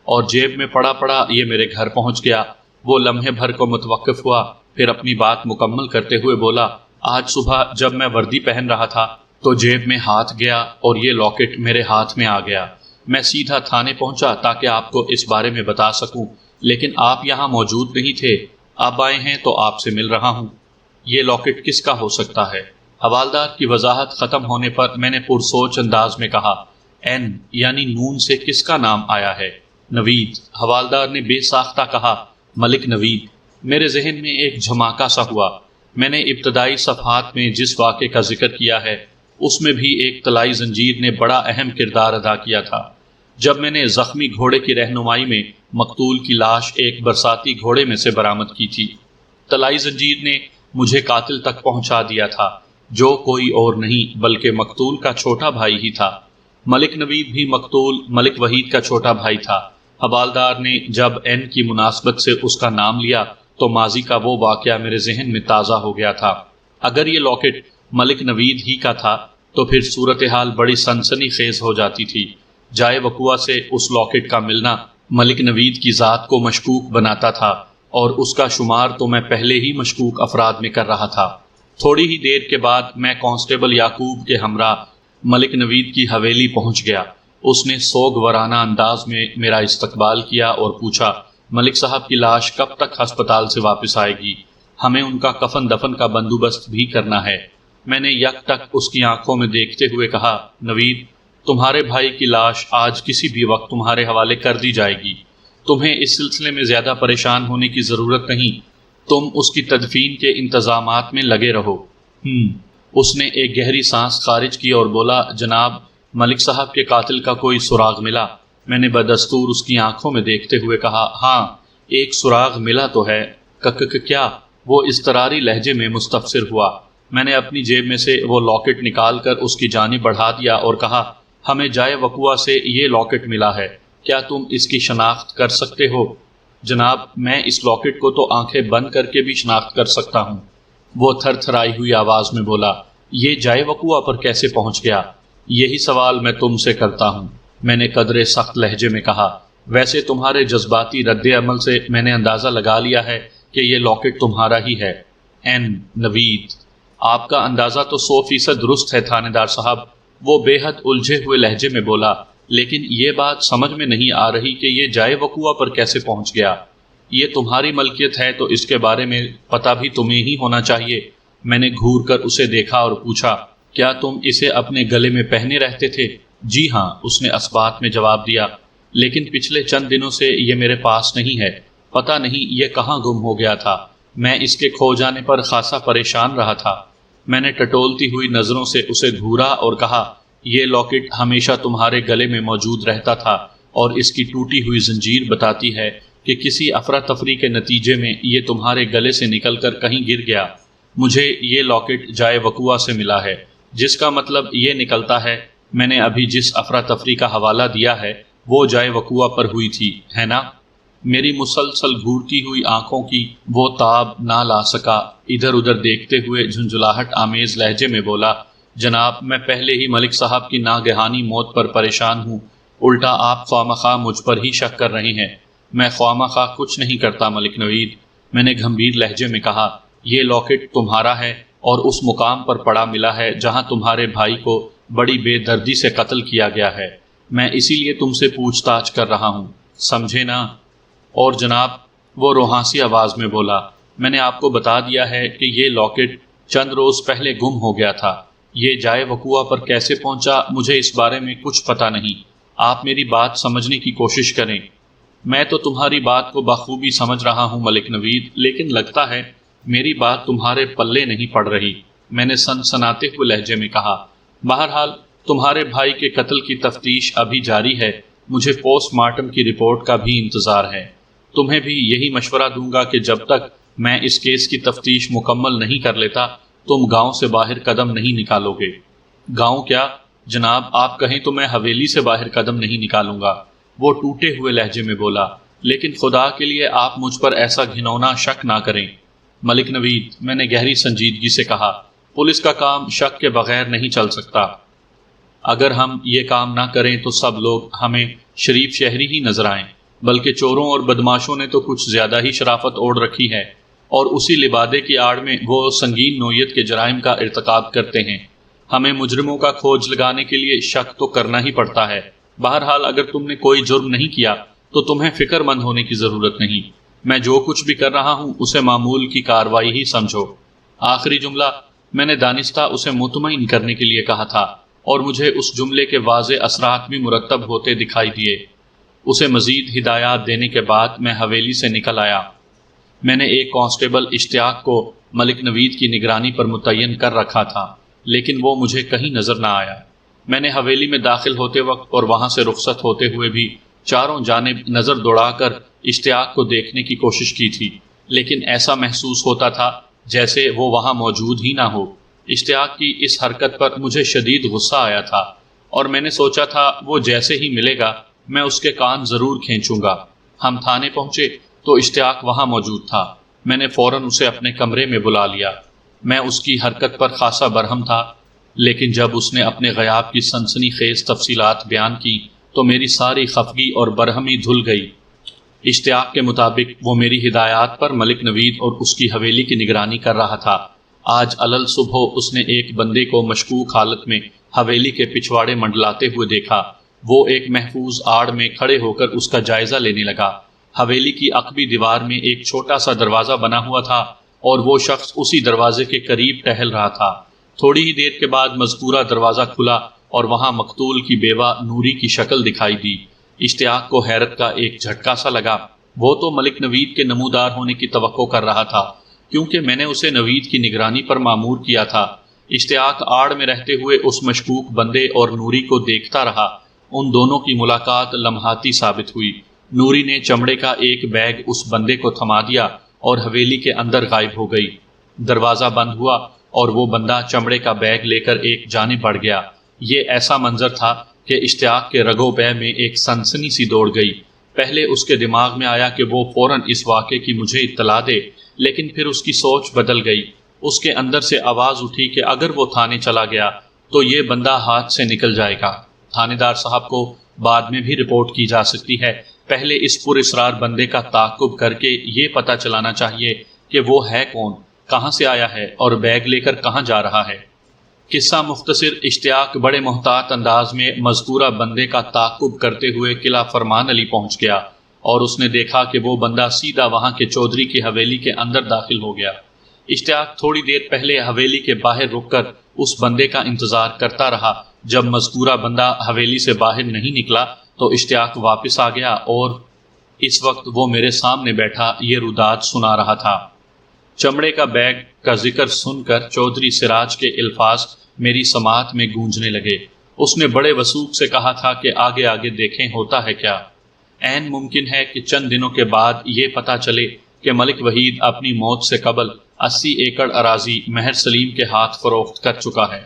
اور جیب میں پڑا پڑا یہ میرے گھر پہنچ گیا۔ وہ لمحے بھر کو متوقف ہوا، پھر اپنی بات مکمل کرتے ہوئے بولا، آج صبح جب میں وردی پہن رہا تھا تو جیب میں ہاتھ گیا اور یہ لاکٹ میرے ہاتھ میں آ گیا۔ میں سیدھا تھانے پہنچا تاکہ آپ کو اس بارے میں بتا سکوں، لیکن آپ یہاں موجود نہیں تھے۔ اب آئے ہیں تو آپ سے مل رہا ہوں۔ یہ لاکٹ کس کا ہو سکتا ہے؟ حوالدار کی وضاحت ختم ہونے پر میں نے پرسوچ انداز میں کہا، این یعنی نون سے کس کا نام آیا ہے؟ نوید۔ حوالدار نے بے ساختہ کہا، ملک نوید۔ میرے ذہن میں ایک جھماکا سا ہوا۔ میں نے ابتدائی صفحات میں جس واقعے کا ذکر کیا ہے اس میں بھی ایک طلائی زنجیر نے بڑا اہم کردار ادا کیا تھا۔ جب میں نے زخمی گھوڑے کی رہنمائی میں مقتول کی لاش ایک برساتی گھوڑے میں سے برآمد کی تھی، طلائی زنجیر نے مجھے قاتل تک پہنچا دیا تھا، جو کوئی اور نہیں بلکہ مقتول کا چھوٹا بھائی ہی تھا۔ ملک نوید بھی مقتول ملک وحید کا چھوٹا بھائی تھا۔ حوالدار نے جب این کی مناسبت سے اس کا نام لیا تو ماضی کا وہ واقعہ میرے ذہن میں تازہ ہو گیا تھا۔ اگر یہ لاکٹ ملک نوید ہی کا تھا تو پھر صورتحال بڑی سنسنی خیز ہو جاتی تھی۔ جائے وقوع سے اس لاکٹ کا ملنا ملک نوید کی ذات کو مشکوک بناتا تھا، اور اس کا شمار تو میں پہلے ہی مشکوک افراد میں کر رہا تھا۔ تھوڑی ہی دیر کے بعد میں کانسٹیبل یعقوب کے ہمراہ ملک نوید کی حویلی پہنچ گیا۔ اس نے سوگوارانہ انداز میں میرا استقبال کیا اور پوچھا، ملک صاحب کی لاش کب تک ہسپتال سے واپس آئے گی؟ ہمیں ان کا کفن دفن کا بندوبست بھی کرنا ہے۔ میں نے یک ٹک اس کی آنکھوں میں دیکھتے ہوئے کہا، نوید، تمہارے بھائی کی لاش آج کسی بھی وقت تمہارے حوالے کر دی جائے گی۔ تمہیں اس سلسلے میں زیادہ پریشان ہونے کی ضرورت نہیں۔ تم اس کی تدفین کے انتظامات میں لگے رہو۔ اس نے ایک گہری سانس خارج کی اور بولا، جناب، ملک صاحب کے قاتل کا کوئی سراغ ملا؟ میں نے بدستور اس کی آنکھوں میں دیکھتے ہوئے کہا، ہاں، ایک سراغ ملا تو ہے۔ کیا؟ وہ اضطراری لہجے میں مستفسر ہوا۔ میں نے اپنی جیب میں سے وہ لاکٹ نکال کر اس کی جانب بڑھا دیا اور کہا، ہمیں جائے وقوع سے یہ لاکٹ ملا ہے، کیا تم اس کی شناخت کر سکتے ہو؟ جناب، میں اس لاکٹ کو تو آنکھیں بند کر کے بھی شناخت کر سکتا ہوں۔ وہ تھر تھرائی ہوئی آواز میں بولا، یہ جائے وقوع پر کیسے پہنچ گیا؟ یہی سوال میں تم سے کرتا ہوں، میں نے قدرے سخت لہجے میں کہا۔ ویسے تمہارے جذباتی رد عمل سے میں نے اندازہ لگا لیا ہے کہ یہ لاکٹ تمہارا ہی ہے۔ این نوید، آپ کا اندازہ تو 100% درست ہے تھانے دار صاحب، وہ بے حد الجھے ہوئے لہجے میں بولا، لیکن یہ بات سمجھ میں نہیں آ رہی کہ یہ جائے وقوع پر کیسے پہنچ گیا۔ یہ تمہاری ملکیت ہے تو اس کے بارے میں پتہ بھی تمہیں ہی ہونا چاہیے۔ میں نے گھور کر اسے دیکھا اور پوچھا، کیا تم اسے اپنے گلے میں پہنے رہتے تھے؟ جی ہاں، اس نے اسبات میں جواب دیا، لیکن پچھلے چند دنوں سے یہ میرے پاس نہیں ہے۔ پتہ نہیں یہ کہاں گم ہو گیا تھا۔ میں اس کے کھو جانے پر خاصا پریشان رہا تھا۔ میں نے ٹٹولتی ہوئی نظروں سے اسے گھورا اور کہا، یہ لاکٹ ہمیشہ تمہارے گلے میں موجود رہتا تھا، اور اس کی ٹوٹی ہوئی زنجیر بتاتی ہے کہ کسی افراتفری کے نتیجے میں یہ تمہارے گلے سے نکل کر کہیں گر گیا۔ مجھے یہ لاکٹ جائے وقوع سے ملا ہے، جس کا مطلب یہ نکلتا ہے میں نے ابھی جس افراتفری کا حوالہ دیا ہے وہ جائے وقوع پر ہوئی تھی، ہے نا؟ میری مسلسل گھورتی ہوئی آنکھوں کی وہ تاب نہ لا سکا، ادھر ادھر دیکھتے ہوئے جھنجھلاہٹ آمیز لہجے میں بولا، جناب، میں پہلے ہی ملک صاحب کی ناگہانی موت پر پریشان ہوں، الٹا آپ خواہ مخواہ مجھ پر ہی شک کر رہے ہیں۔ میں خواہ کچھ نہیں کرتا ملک نوید، میں نے گھمبیر لہجے میں کہا۔ یہ لاکٹ تمہارا ہے اور اس مقام پر پڑا ملا ہے جہاں تمہارے بھائی کو بڑی بے دردی سے قتل کیا گیا ہے۔ میں اسی لیے تم سے پوچھ تاچھ کر رہا ہوں، سمجھے نا؟ اور جناب، وہ روحانسی آواز میں بولا، میں نے آپ کو بتا دیا ہے کہ یہ لاکٹ چند روز پہلے گم ہو گیا تھا۔ یہ جائے وقوع پر کیسے پہنچا مجھے اس بارے میں کچھ پتہ نہیں۔ آپ میری بات سمجھنے کی کوشش کریں۔ میں تو تمہاری بات کو بخوبی سمجھ رہا ہوں ملک نوید، لیکن لگتا ہے میری بات تمہارے پلے نہیں پڑ رہی، میں نے سنسناتے ہوئے لہجے میں کہا۔ بہرحال تمہارے بھائی کے قتل کی تفتیش ابھی جاری ہے، مجھے پوسٹ مارٹم کی رپورٹ کا بھی انتظار ہے۔ تمہیں بھی یہی مشورہ دوں گا کہ جب تک میں اس کیس کی تفتیش مکمل نہیں کر لیتا تم گاؤں سے باہر قدم نہیں نکالو گے۔ گاؤں کیا جناب، آپ کہیں تو میں حویلی سے باہر قدم نہیں نکالوں گا، وہ ٹوٹے ہوئے لہجے میں بولا۔ لیکن خدا کے لیے آپ مجھ پر ایسا گھنونا شک نہ کریں ملک نوید، میں نے گہری سنجیدگی سے کہا۔ پولیس کا کام شک کے بغیر نہیں چل سکتا۔ اگر ہم یہ کام نہ کریں تو سب لوگ ہمیں شریف شہری ہی نظر آئیں، بلکہ چوروں اور بدماشوں نے تو کچھ زیادہ ہی شرافت اوڑھ رکھی ہے، اور اسی لبادے کی آڑ میں وہ سنگین نوعیت کے جرائم کا ارتکاب کرتے ہیں۔ ہمیں مجرموں کا کھوج لگانے کے لیے شک تو کرنا ہی پڑتا ہے۔ بہرحال اگر تم نے کوئی جرم نہیں کیا تو تمہیں فکر مند ہونے کی ضرورت نہیں۔ میں جو کچھ بھی کر رہا ہوں اسے معمول کی کارروائی ہی سمجھو۔ آخری جملہ میں نے دانستہ اسے مطمئن کرنے کے لیے کہا تھا، اور مجھے اس جملے کے واضح اثرات بھی مرتب ہوتے دکھائی دیے۔ اسے مزید ہدایات دینے کے بعد میں حویلی سے نکل آیا۔ میں نے ایک کانسٹیبل اشتیاق کو ملک نوید کی نگرانی پر متعین کر رکھا تھا، لیکن وہ مجھے کہیں نظر نہ آیا۔ میں نے حویلی میں داخل ہوتے وقت اور وہاں سے رخصت ہوتے ہوئے بھی چاروں جانب نظر دوڑا کر اشتیاق کو دیکھنے کی کوشش کی تھی، لیکن ایسا محسوس ہوتا تھا جیسے وہ وہاں موجود ہی نہ ہو۔ اشتیاق کی اس حرکت پر مجھے شدید غصہ آیا تھا، اور میں نے سوچا تھا وہ جیسے ہی ملے گا میں اس کے کان ضرور کھینچوں گا۔ ہم تھانے پہنچے تو اشتیاق وہاں موجود تھا۔ میں نے فوراً اسے اپنے کمرے میں بلا لیا۔ میں اس کی حرکت پر خاصا برہم تھا، لیکن جب اس نے اپنے غیاب کی سنسنی خیز تفصیلات بیان کی تو میری ساری خفگی اور برہمی دھل گئی۔ اشتیاق کے مطابق وہ میری ہدایات پر ملک نوید اور اس کی حویلی کی نگرانی کر رہا تھا۔ آج علل صبح اس نے ایک بندے کو مشکوک حالت میں حویلی کے پچھواڑے منڈلاتے ہوئے دیکھا۔ وہ ایک محفوظ آڑ میں کھڑے ہو کر اس کا جائزہ لینے لگا۔ حویلی کی عقبی دیوار میں ایک چھوٹا سا دروازہ بنا ہوا تھا، اور وہ شخص اسی دروازے کے قریب ٹہل رہا تھا۔ تھوڑی ہی دیر کے بعد مذکورہ دروازہ کھلا اور وہاں مقتول کی بیوہ نوری کی شکل دکھائی دی۔ اشتیاق کو حیرت کا ایک جھٹکا سا لگا۔ وہ تو ملک نوید کے نمودار ہونے کی توقع کر رہا تھا، کیونکہ میں نے اسے نوید کی نگرانی پر مامور کیا تھا۔ اشتیاق آڑ میں رہتے ہوئے اس مشکوک بندے اور نوری کو دیکھتا رہا۔ ان دونوں کی ملاقات لمحاتی ثابت ہوئی۔ نوری نے چمڑے کا ایک بیگ اس بندے کو تھما دیا اور حویلی کے اندر غائب ہو گئی۔ دروازہ بند ہوا اور وہ بندہ چمڑے کا بیگ لے کر ایک جانب بڑھ گیا۔ یہ ایسا منظر تھا کہ اشتیاق کے رگو پے میں ایک سنسنی سی دوڑ گئی۔ پہلے اس کے دماغ میں آیا کہ وہ فوراً اس واقعے کی مجھے اطلاع دے، لیکن پھر اس کی سوچ بدل گئی۔ اس کے اندر سے آواز اٹھی کہ اگر وہ تھانے چلا گیا تو یہ بندہ ہاتھ سے نکل جائے گا۔ تھانے دار صاحب کو بعد میں بھی رپورٹ کی جا سکتی ہے، پہلے اس پر اسرار بندے کا تعاقب کر کے یہ پتہ چلانا چاہیے کہ وہ ہے کون، کہاں سے آیا ہے اور بیگ لے کر کہاں جا رہا ہے۔ قصہ مختصر، اشتیاق بڑے محتاط انداز میں مذکورہ بندے کا تعاقب کرتے ہوئے قلعہ فرمان علی پہنچ گیا، اور اس نے دیکھا کہ وہ بندہ سیدھا وہاں کے چودھری کی حویلی کے اندر داخل ہو گیا۔ اشتیاق تھوڑی دیر پہلے حویلی کے باہر رک کر اس بندے کا انتظار کرتا رہا۔ جب مذکورہ بندہ حویلی سے باہر نہیں نکلا تو اشتیاق واپس آ گیا، اور اس وقت وہ میرے سامنے بیٹھا یہ روداد سنا رہا تھا۔ چمڑے کا بیگ کا ذکر سن کر چودھری سراج کے الفاظ میری سماعت میں گونجنے لگے۔ اس نے بڑے وثوق سے کہا تھا کہ آگے آگے دیکھیں ہوتا ہے کیا۔ عین ممکن ہے کہ چند دنوں کے بعد یہ پتہ چلے کہ ملک وحید اپنی موت سے قبل 80 ایکڑ اراضی مہر سلیم کے ہاتھ فروخت کر چکا ہے۔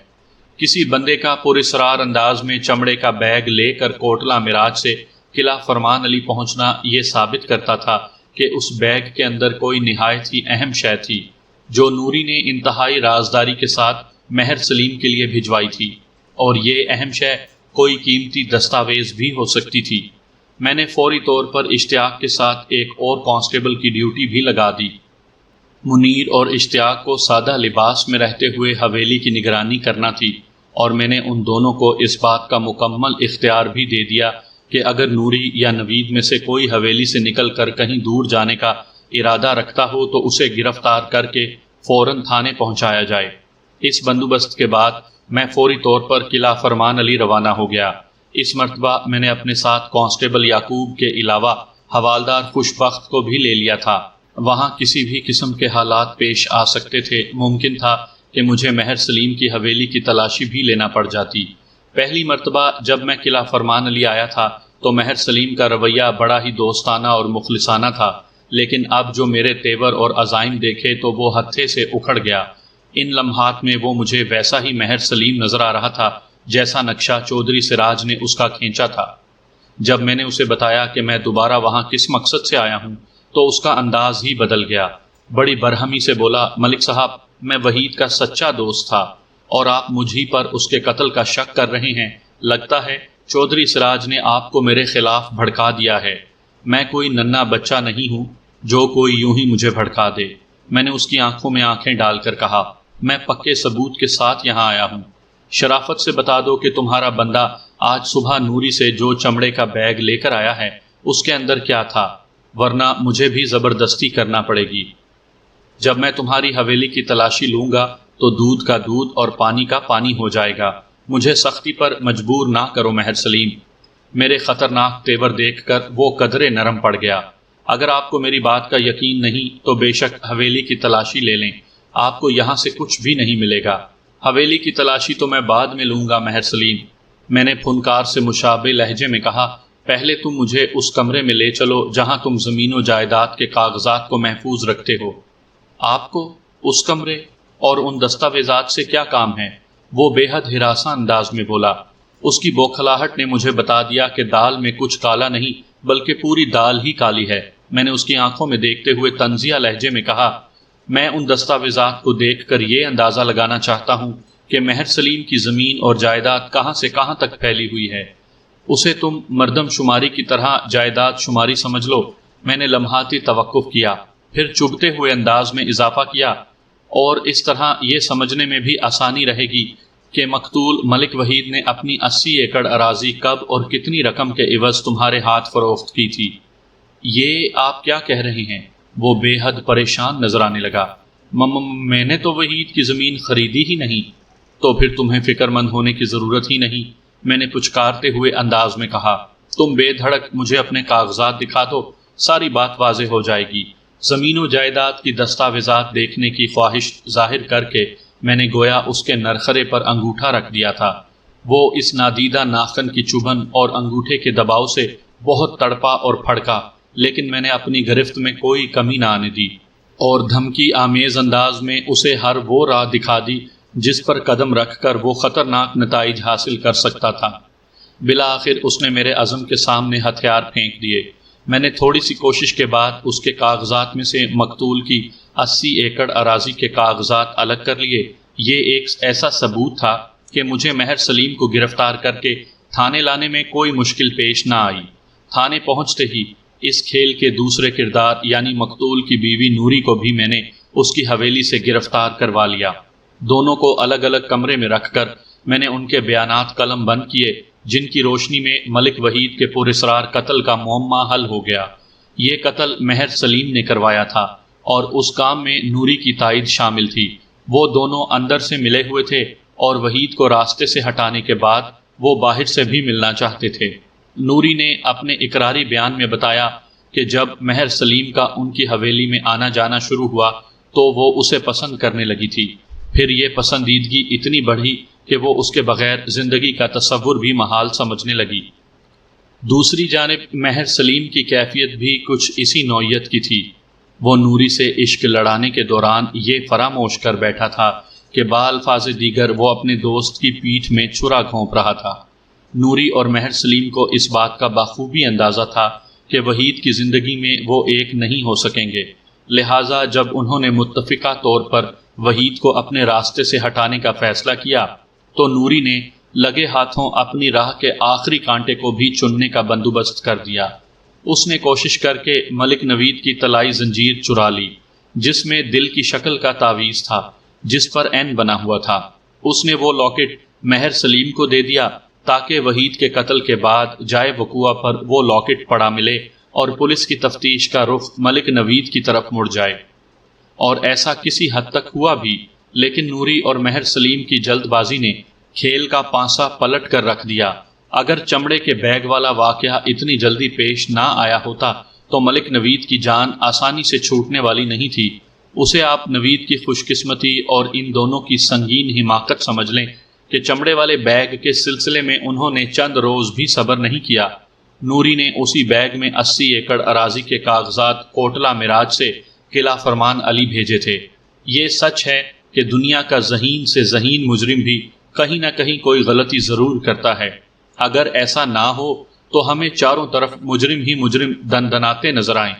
کسی بندے کا پراسرار انداز میں چمڑے کا بیگ لے کر کوٹلہ معراج سے قلعہ فرمان علی پہنچنا یہ ثابت کرتا تھا کہ اس بیگ کے اندر کوئی نہایت ہی اہم شے تھی، جو نوری نے انتہائی رازداری کے ساتھ مہر سلیم کے لیے بھجوائی تھی، اور یہ اہم شے کوئی قیمتی دستاویز بھی ہو سکتی تھی۔ میں نے فوری طور پر اشتیاق کے ساتھ ایک اور کانسٹیبل کی ڈیوٹی بھی لگا دی۔ منیر اور اشتیاق کو سادہ لباس میں رہتے ہوئے حویلی کی نگرانی کرنا تھی، اور میں نے ان دونوں کو اس بات کا مکمل اختیار بھی دے دیا کہ اگر نوری یا نوید میں سے کوئی حویلی سے نکل کر کہیں دور جانے کا ارادہ رکھتا ہو تو اسے گرفتار کر کے فوراً تھانے پہنچایا جائے۔ اس بندوبست کے بعد میں فوری طور پر قلعہ فرمان علی روانہ ہو گیا۔ اس مرتبہ میں نے اپنے ساتھ کانسٹیبل یعقوب کے علاوہ حوالدار خوشبخت کو بھی لے لیا تھا۔ وہاں کسی بھی قسم کے حالات پیش آ سکتے تھے، ممکن تھا کہ مجھے مہر سلیم کی حویلی کی تلاشی بھی لینا پڑ جاتی۔ پہلی مرتبہ جب میں قلعہ فرمان علی آیا تھا تو مہر سلیم کا رویہ بڑا ہی دوستانہ اور مخلصانہ تھا، لیکن اب جو میرے تیور اور عزائم دیکھے تو وہ ہتھے سے اکھڑ گیا۔ ان لمحات میں وہ مجھے ویسا ہی مہر سلیم نظر آ رہا تھا جیسا نقشہ چودھری سراج نے اس کا کھینچا تھا۔ جب میں نے اسے بتایا کہ میں دوبارہ وہاں کس مقصد سے آیا ہوں تو اس کا انداز ہی بدل گیا۔ بڑی برہمی سے بولا، ملک صاحب، میں وحید کا سچا دوست تھا اور آپ مجھ پر اس کے قتل کا شک کر رہے ہیں۔ لگتا ہے چودھری سراج نے آپ کو میرے خلاف بھڑکا دیا ہے۔ میں کوئی ننھا بچہ نہیں ہوں جو کوئی یوں ہی مجھے بھڑکا دے۔ میں نے اس کی آنکھوں میں آنکھیں ڈال کر کہا، میں پکے ثبوت کے ساتھ یہاں آیا ہوں۔ شرافت سے بتا دو کہ تمہارا بندہ آج صبح نوری سے جو چمڑے کا بیگ لے کر آیا ہے اس کے اندر کیا تھا، ورنہ مجھے بھی زبردستی کرنا پڑے گی۔ جب میں تمہاری حویلی کی تلاشی لوں گا تو دودھ کا دودھ اور پانی کا پانی ہو جائے گا۔ مجھے سختی پر مجبور نہ کرو مہر سلیم۔ میرے خطرناک تیور دیکھ کر وہ قدرے نرم پڑ گیا۔ اگر آپ کو میری بات کا یقین نہیں تو بے شک حویلی کی تلاشی لے لیں، آپ کو یہاں سے کچھ بھی نہیں ملے گا۔ حویلی کی تلاشی تو میں بعد میں لوں گا مہر سلیم، میں نے فنکار سے مشابہ لہجے میں کہا۔ پہلے تم مجھے اس کمرے میں لے چلو جہاں تم زمین و جائیداد کے کاغذات کو محفوظ رکھتے ہو۔ آپ کو اس کمرے اور ان دستاویزات سے کیا کام ہے؟ وہ بے حد ہراساں انداز میں بولا۔ اس کی بوکھلاہٹ نے مجھے بتا دیا کہ دال میں کچھ کالا نہیں بلکہ پوری دال ہی کالی ہے۔ میں نے اس کی آنکھوں میں دیکھتے ہوئے طنزیہ لہجے میں کہا، میں ان دستاویزات کو دیکھ کر یہ اندازہ لگانا چاہتا ہوں کہ مہر سلیم کی زمین اور جائیداد کہاں سے کہاں تک پھیلی ہوئی ہے۔ اسے تم مردم شماری کی طرح جائیداد شماری سمجھ لو۔ میں نے لمحاتی توقف کیا، پھر چبھتے ہوئے انداز میں اضافہ کیا، اور اس طرح یہ سمجھنے میں بھی آسانی رہے گی کہ مقتول ملک وحید نے اپنی 80 ایکڑ اراضی کب اور کتنی رقم کے عوض تمہارے ہاتھ فروخت کی تھی۔ یہ آپ کیا کہہ رہے ہیں؟ وہ بے حد پریشان نظر آنے لگا۔ میں نے تو وحید کی زمین خریدی ہی نہیں۔ تو پھر تمہیں فکر مند ہونے کی ضرورت ہی نہیں، میں نے پچکارتے ہوئے انداز میں کہا۔ تم بے دھڑک مجھے اپنے کاغذات دکھا دو، ساری بات واضح ہو جائے گی۔ زمین و جائیداد کی دستاویزات دیکھنے کی خواہش ظاہر کر کے میں نے گویا اس کے نرخرے پر انگوٹھا رکھ دیا تھا۔ وہ اس نادیدہ ناخن کی چبھن اور انگوٹھے کے دباؤ سے بہت تڑپا اور پھڑکا، لیکن میں نے اپنی گرفت میں کوئی کمی نہ آنے دی اور دھمکی آمیز انداز میں اسے ہر وہ راہ دکھا دی جس پر قدم رکھ کر وہ خطرناک نتائج حاصل کر سکتا تھا۔ بالآخر اس نے میرے عزم کے سامنے ہتھیار پھینک دیے۔ میں نے تھوڑی سی کوشش کے بعد اس کے کاغذات میں سے مقتول کی 80 ایکڑ اراضی کے کاغذات الگ کر لیے۔ یہ ایک ایسا ثبوت تھا کہ مجھے مہر سلیم کو گرفتار کر کے تھانے لانے میں کوئی مشکل پیش نہ آئی۔ تھانے پہنچتے ہی اس کھیل کے دوسرے کردار یعنی مقتول کی بیوی نوری کو بھی میں نے اس کی حویلی سے گرفتار کروا لیا۔ دونوں کو الگ الگ کمرے میں رکھ کر میں نے ان کے بیانات قلم بند کیے، جن کی روشنی میں ملک وحید کے پراسرار قتل کا معمہ حل ہو گیا۔ یہ قتل مہر سلیم نے کروایا تھا اور اس کام میں نوری کی تائید شامل تھی۔ وہ دونوں اندر سے ملے ہوئے تھے اور وحید کو راستے سے ہٹانے کے بعد وہ باہر سے بھی ملنا چاہتے تھے۔ نوری نے اپنے اقراری بیان میں بتایا کہ جب مہر سلیم کا ان کی حویلی میں آنا جانا شروع ہوا تو وہ اسے پسند کرنے لگی تھی۔ پھر یہ پسندیدگی اتنی بڑھی کہ وہ اس کے بغیر زندگی کا تصور بھی محال سمجھنے لگی۔ دوسری جانب مہر سلیم کی کیفیت بھی کچھ اسی نوعیت کی تھی۔ وہ نوری سے عشق لڑانے کے دوران یہ فراموش کر بیٹھا تھا کہ بالفاظ دیگر وہ اپنے دوست کی پیٹھ میں چھرا گھونپ رہا تھا۔ نوری اور مہر سلیم کو اس بات کا بخوبی اندازہ تھا کہ وحید کی زندگی میں وہ ایک نہیں ہو سکیں گے، لہٰذا جب انہوں نے متفقہ طور پر وحید کو اپنے راستے سے ہٹانے کا فیصلہ کیا تو نوری نے لگے ہاتھوں اپنی راہ کے آخری کانٹے کو بھی چننے کا بندوبست کر دیا۔ اس نے کوشش کر کے ملک نوید کی طلائی زنجیر چرا لی، جس میں دل کی شکل کا تعویذ تھا جس پر این بنا ہوا تھا۔ اس نے وہ لاکٹ مہر سلیم کو دے دیا تاکہ وحید کے قتل کے بعد جائے وقوع پر وہ لاکٹ پڑا ملے اور پولیس کی تفتیش کا رخ ملک نوید کی طرف مڑ جائے۔ اور ایسا کسی حد تک ہوا بھی، لیکن نوری اور مہر سلیم کی جلد بازی نے کھیل کا پانسا پلٹ کر رکھ دیا۔ اگر چمڑے کے بیگ والا واقعہ اتنی جلدی پیش نہ آیا ہوتا تو ملک نوید کی جان آسانی سے چھوٹنے والی نہیں تھی۔ اسے آپ نوید کی خوش قسمتی اور ان دونوں کی سنگین حماقت سمجھ لیں کہ چمڑے والے بیگ کے سلسلے میں انہوں نے چند روز بھی صبر نہیں کیا۔ نوری نے اسی بیگ میں 80 ایکڑ اراضی کے کاغذات کوٹلہ مراج سے قلعہ فرمان علی بھیجے تھے۔ یہ سچ ہے کہ دنیا کا ذہین سے ذہین مجرم بھی کہیں نہ کہیں کوئی غلطی ضرور کرتا ہے۔ اگر ایسا نہ ہو تو ہمیں چاروں طرف مجرم ہی مجرم دندناتے نظر آئیں۔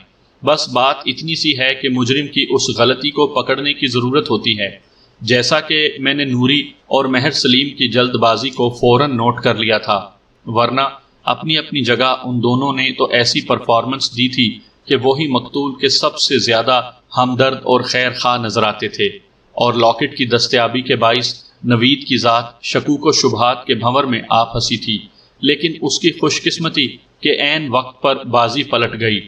بس بات اتنی سی ہے کہ مجرم کی اس غلطی کو پکڑنے کی ضرورت ہوتی ہے۔ جیسا کہ میں نے نوری اور مہر سلیم کی جلد بازی کو فوراً نوٹ کر لیا تھا، ورنہ اپنی اپنی جگہ ان دونوں نے تو ایسی پرفارمنس دی تھی کہ وہی مقتول کے سب سے زیادہ ہمدرد اور خیر خواہ نظر آتے تھے، اور لاکٹ کی دستیابی کے باعث نوید کی ذات شکوک و شبہات کے بھنور میں آ پھنسی تھی۔ لیکن اس کی خوش قسمتی کہ عین وقت پر بازی پلٹ گئی۔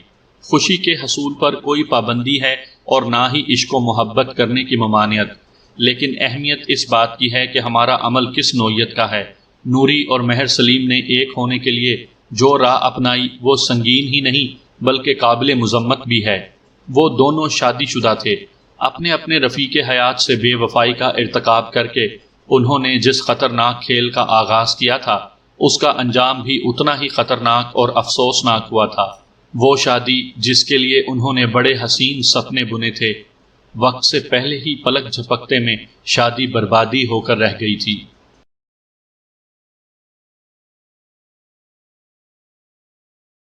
خوشی کے حصول پر کوئی پابندی ہے اور نہ ہی عشق و محبت کرنے کی ممانعت، لیکن اہمیت اس بات کی ہے کہ ہمارا عمل کس نوعیت کا ہے۔ نوری اور مہر سلیم نے ایک ہونے کے لیے جو راہ اپنائی وہ سنگین ہی نہیں بلکہ قابل مذمت بھی ہے۔ وہ دونوں شادی شدہ تھے۔ اپنے اپنے رفیق حیات سے بے وفائی کا ارتکاب کر کے انہوں نے جس خطرناک کھیل کا آغاز کیا تھا اس کا انجام بھی اتنا ہی خطرناک اور افسوسناک ہوا تھا۔ وہ شادی جس کے لیے انہوں نے بڑے حسین سپنے بنے تھے، وقت سے پہلے ہی پلک جھپکتے میں شادی بربادی ہو کر رہ گئی تھی۔